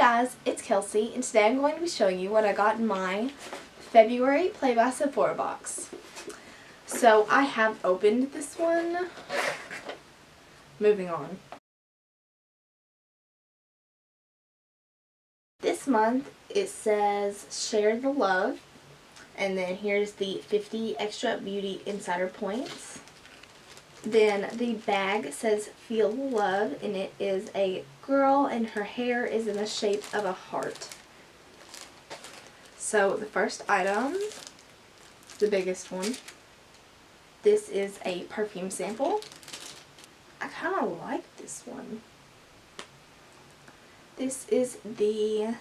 guys, it's Kelsey, and today I'm going to be showing you what I got in my February Play by Sephora box. So I have opened this one. Moving on. This month it says Share the Love, and then here's the 50 extra beauty insider points. Then the bag says Feel the Love, and it is a girl and her hair is in the shape of a heart. So the first item, the biggest one, this is a perfume sample. I kind of like this one. This is the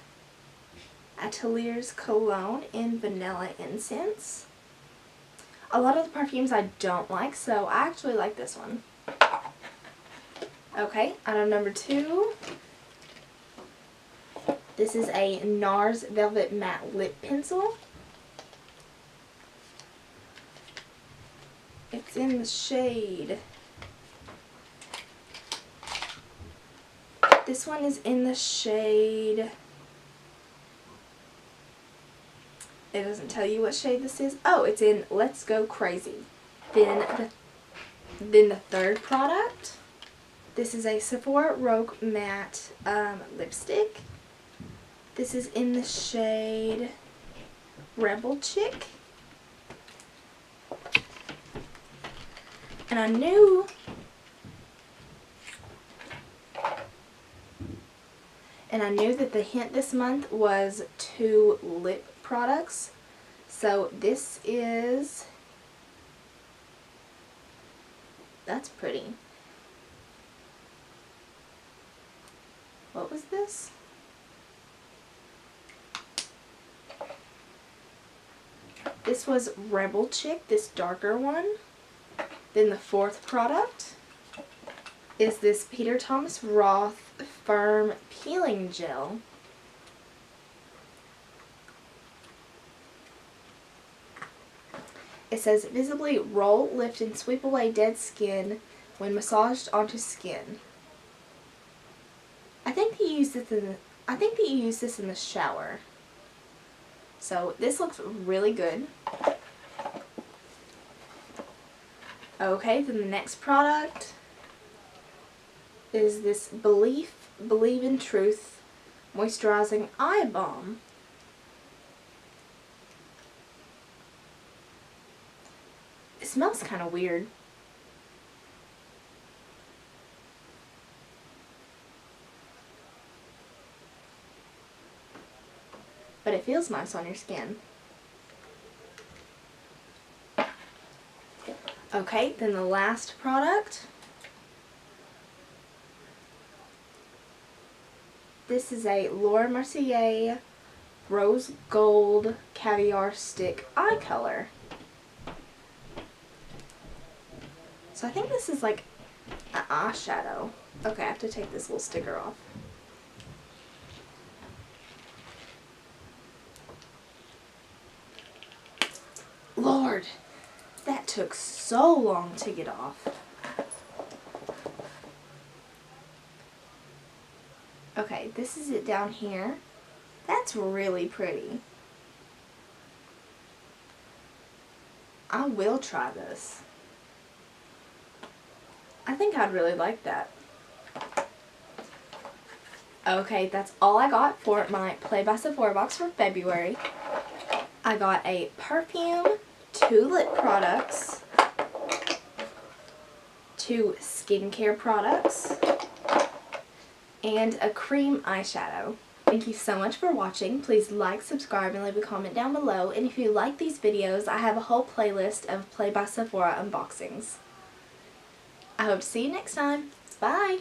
Atelier's Cologne in Vanilla Incense. A lot of the perfumes I don't like, so I actually like this one. Okay, item number 2. This is a NARS Velvet Matte Lip Pencil. It's in the shade. This one is in the shade. It doesn't tell you what shade this is. Oh, it's in Let's Go Crazy. Then the third product. This is a Sephora Rogue Matte lipstick. This is in the shade Rebel Chick. And I knew that the hint this month was 2 lip products. So this is, that's pretty. What was this? This was Rebel Chick, this darker one. Then the fourth product is this Peter Thomas Roth Firm Peeling Gel. It says visibly roll, lift, and sweep away dead skin when massaged onto skin. I think that you use this in the shower. So this looks really good. Okay, then the next product is this Believe in Truth Moisturizing Eye Balm. It smells kind of weird. But it feels nice on your skin. Okay, then the last product. This is a Laura Mercier Rose Gold Caviar Stick Eye Color. So I think this is like an eyeshadow. Okay, I have to take this little sticker off. Lord, that took so long to get off. Okay, this is it down here. That's really pretty. I will try this. I think I'd really like that. Okay, that's all I got for my Play by Sephora box for February. I got a perfume, 2 lip products, 2 skincare products, and a cream eyeshadow. Thank you so much for watching. Please like, subscribe, and leave a comment down below. And if you like these videos, I have a whole playlist of Play by Sephora unboxings. I hope to see you next time. Bye!